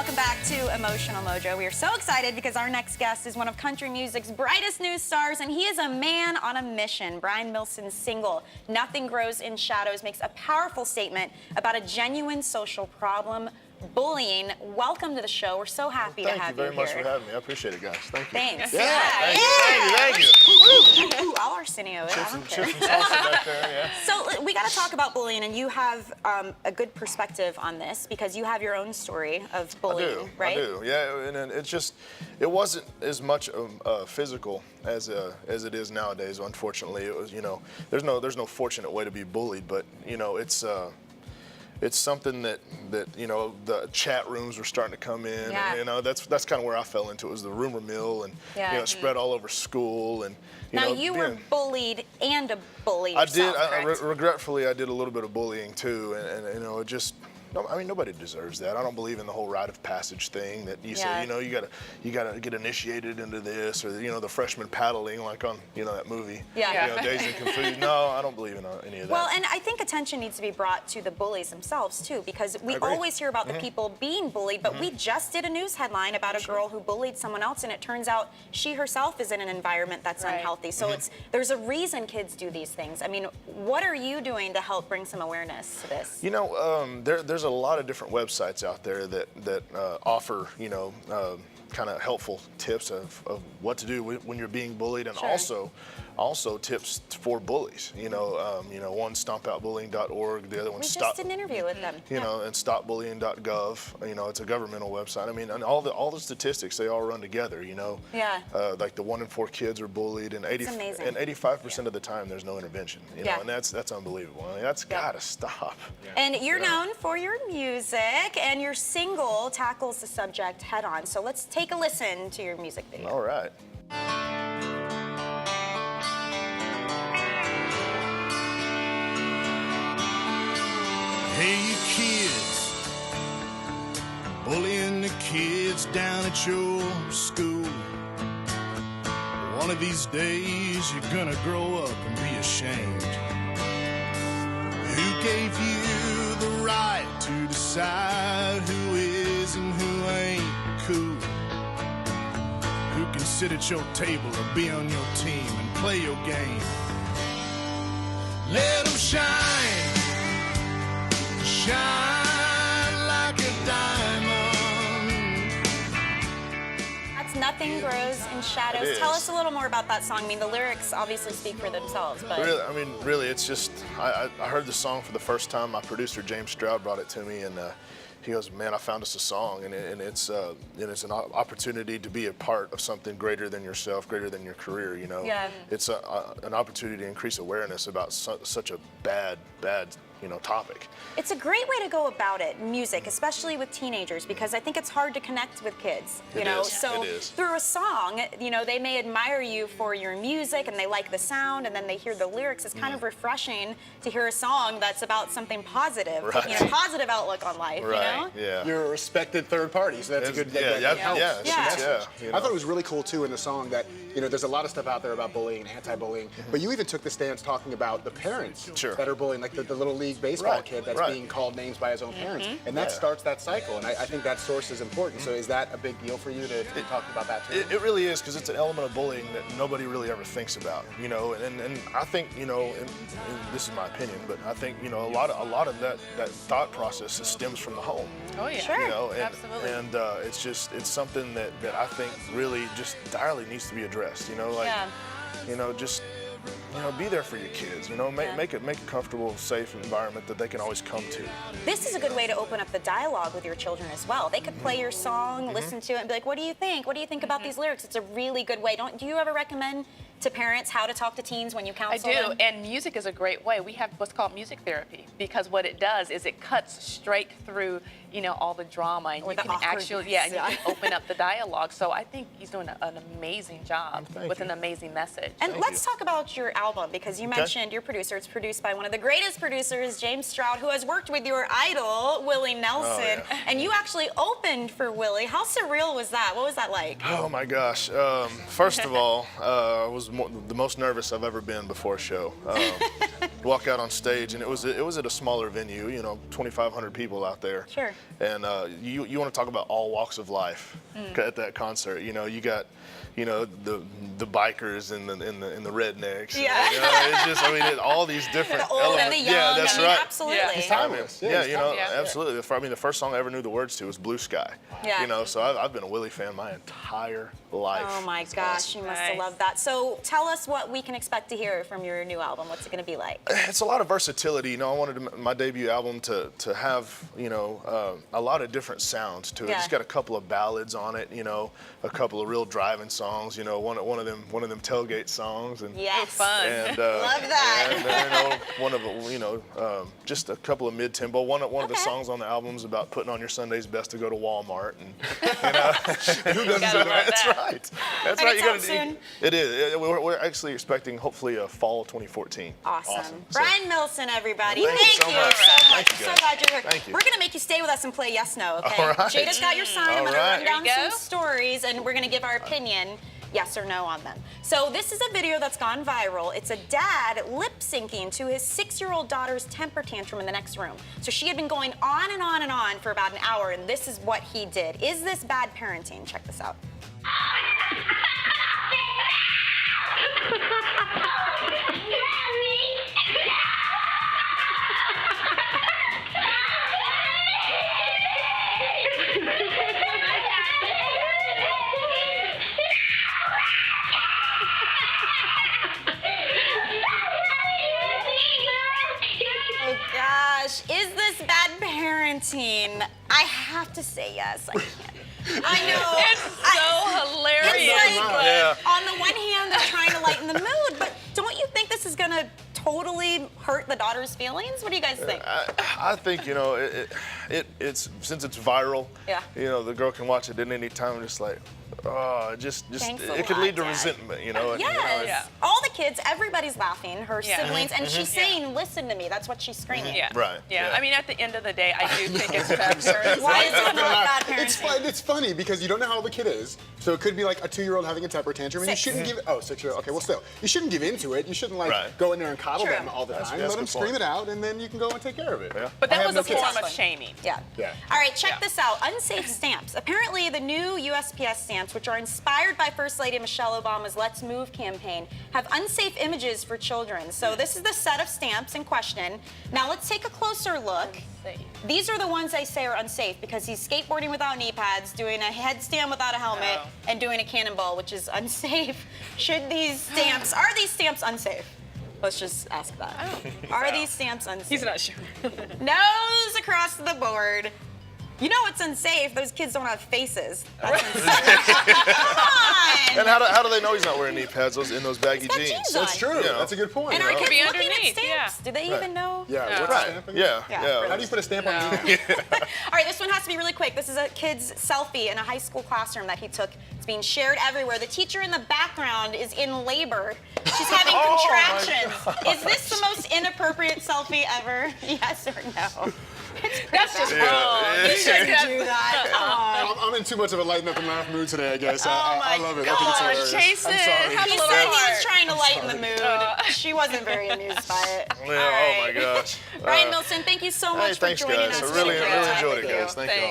welcome back to Emotional Mojo. We are so excited because our next guest is one of country music's brightest new stars, and he is a man on a mission. Brian Milson's single, Nothing Grows in Shadows, makes a powerful statement about a genuine social problem, bullying. Welcome to the show. We're so happy to have you here. Thank you very much for having me. I appreciate it, guys. Thank you. Thanks. Yeah. Thank you. Ooh, I'll Arsenio it. I don't care. Chips and salsa back there, yeah. So we got to talk about bullying, and you have a good perspective on this because you have your own story of bullying, right? I do. Yeah, and it wasn't as much physical as it is nowadays. Unfortunately, it was. There's no fortunate way to be bullied, but it's something that the chat rooms were starting to come in. Yeah. And, that's kind of where I fell into. It was the rumor mill, and yeah. It spread all over school. And you were bullied and a bully I yourself, did. correct? Regretfully, I did a little bit of bullying too, and it just. I mean, nobody deserves that. I don't believe in the whole rite of passage thing that you say, you gotta get initiated into this, or the freshman paddling like on, that movie. Yeah. Dazed and Confused. No, I don't believe in any of that. Well, and I think attention needs to be brought to the bullies themselves too, because we always hear about the people being bullied, but we just did a news headline about a girl who bullied someone else, and it turns out she herself is in an environment that's unhealthy. So there's a reason kids do these things. I mean, what are you doing to help bring some awareness to this? There's a lot of different websites out there that offer, kind of helpful tips of what to do when you're being bullied, and also tips for bullies. One stompoutbullying.org, the other one we just did an interview with them. And stopbullying.gov. It's a governmental website. I mean, and all the statistics, they all run together. Like the 1 in 4 kids are bullied, and 85% of the time there's no intervention. And that's unbelievable. I mean, that's got to stop. And you're known for your music, and your single tackles the subject head on. So let's take a listen to your music video. All right. Hey, you kids, bullying the kids down at your school. One of these days you're gonna grow up and be ashamed. Who gave you the right to decide who is and who ain't cool? Who can sit at your table or be on your team and play your game? Let them shine. Shine like a diamond. That's Nothing Grows in Shadows. Tell us a little more about that song. I mean, the lyrics obviously speak for themselves, but... Really, it's just, I heard the song for the first time. My producer, James Stroud, brought it to me, and he goes, man, I found us a song, and it's an opportunity to be a part of something greater than yourself, greater than your career, It's an opportunity to increase awareness about such a bad topic. It's a great way to go about it, music, especially with teenagers, because I think it's hard to connect with kids, So through a song, they may admire you for your music and they like the sound, and then they hear the lyrics. It's kind of refreshing to hear a song that's about something positive, positive outlook on life, Yeah. You're a respected third party, so that's a good I thought it was really cool too in the song that there's a lot of stuff out there about bullying and anti-bullying, but you even took the stance talking about the parents that are bullying, like the little league baseball kid that's being called names by his own parents, and that starts that cycle, and I think that source is important. So is that a big deal for you to talk about that too? It really is, because it's an element of bullying that nobody really ever thinks about, and I think, and this is my opinion, but I think, a lot of that thought process stems from the home. Oh yeah, sure. Absolutely. And it's something that I think really just direly needs to be addressed. Just be there for your kids. Make a comfortable, safe environment that they can always come to. This is a good way to open up the dialogue with your children as well. They could play your song, listen to it, and be like, "What do you think? What do you think about these lyrics?" It's a really good way. Do you ever recommend to parents how to talk to teens when you counsel them? I do, and music is a great way. We have what's called music therapy, because what it does is it cuts straight through, all the drama, and you can actually, and you can open up the dialogue. So I think he's doing an amazing job with an amazing message. And let's talk about your album, because you mentioned your producer. It's produced by one of the greatest producers, James Stroud, who has worked with your idol, Willie Nelson. And you actually opened for Willie. How surreal was that? What was that like? Oh my gosh. First of all, I was the most nervous I've ever been before a show. walk out on stage, and it was at a smaller venue, you know, 2,500 people out there. Sure. And you want to talk about all walks of life at that concert. You know, you got, you know, the bikers and the rednecks. Yeah. And, you know, it's just, I mean, all these different The old and the young. Yeah, that's right. Absolutely. Yeah. It's timeless. Yeah, you know, Yeah. absolutely. I mean, the first song I ever knew the words to was Blue Sky. Yeah. You know, so I've been a Willie fan my entire life. Oh my gosh, you must have loved that. So tell us what we can expect to hear from your new album. What's it going to be like? It's a lot of versatility. You know, I wanted my debut album to have, you know, a lot of different sounds to it. Yeah. It's got a couple of ballads on it, you know, a couple of real driving songs, you know, one of them tailgate songs, and Yes. Fun. and Love that. and, you know, one of the, you know, just a couple of mid-tempo. One of the songs on the album is about putting on your Sunday's best to go to Walmart, and you know, who doesn't gotta do that? love That's that. right. That's And right. it's You out gotta, soon? It is. We're actually expecting hopefully a fall 2014. Awesome. So- Brian Milson, everybody. Thank you so much. so much. Thank you, So guys. glad you're here. Thank you. We're going to make you stay with us and play Yes, No, okay? All right. Jada's got your sign. I'm All going to right. run down There you some go. stories, and we're going to give our opinion, yes or no, on them. So this is a video that's gone viral. It's a dad lip syncing to his 6-year-old daughter's temper tantrum in the next room. So she had been going on and on and on for about an hour, and this is what he did. Is this bad parenting? Check this out. Oh gosh, is this bad parenting? I have to say yes. I can't. I know. It's so hilarious. It's like, Yeah. on the one hand, they're trying to lighten the mood, but don't you think this is gonna totally hurt the daughter's feelings? What do you guys think? I think, you know, it's since it's viral. Yeah. You know, the girl can watch it at any time and just like, oh, just Thanks a it could lot, lead to Dad. resentment, you know. And, Yes. you know, Yeah. All the kids, everybody's laughing, her Yeah. siblings, and she's Yeah. saying, listen to me. That's what she's screaming. Yeah. Right, Yeah. yeah. I mean, at the end of the day, I do think it's bad parenting. Why is it not bad parenting? It's fun. It's funny because you don't know how old the kid is, so it could be like a 2-year-old having a temper tantrum, and you 6. shouldn't give. Oh, 6-year-old. Okay, well, still, you shouldn't give into it. You shouldn't like Right. go in there and coddle True. them all the That's- time. that's Let a them good scream point. it out, and then you can go and take care of it. Yeah. But I that have was no a kids. form of shaming. Yeah. Yeah. All right, check Yeah. this out. Unsafe stamps. Apparently, the new USPS stamps, which are inspired by First Lady Michelle Obama's Let's Move campaign, have unsafe images for children. So this is the set of stamps in question. Now let's take a closer look. These are the ones I say are unsafe because he's skateboarding without knee pads, doing a headstand without a helmet, Oh. and doing a cannonball, which is unsafe. Are these stamps unsafe? Let's just ask that. Are these stamps unsafe? He's not sure. Nose across the board. You know it's unsafe. Those kids don't have faces. That's unsafe. Come on. And how do they know he's not wearing knee pads in those baggy He's got jeans? jeans That's on. true. You know. That's a good point. And you our know? kids be looking at underneath, stamps. yeah. Do they even know? Yeah. Yeah. What's Right. the stamp again? Yeah. Yeah. Yeah. How do you put a stamp on No. you? All right, this one has to be really quick. This is a kid's selfie in a high school classroom that he took. It's being shared everywhere. The teacher in the background is in labor. She's having contractions. Is this the most inappropriate selfie ever? Yes or no? That's just Yeah. wrong. Yeah. You shouldn't do that. Come on. I'm in too much of a lighten up and laugh mood today, I guess. Oh I my love it. I think it's God, hilarious. Jason, I'm sorry. have He a said little he was heart. trying to lighten the mood. She wasn't very amused by it. Yeah, All oh my right. gosh. Brian Milson, thank you so much Hey, for thanks, joining guys. us. I really Thank you. enjoyed it, guys. Thank you. Thanks.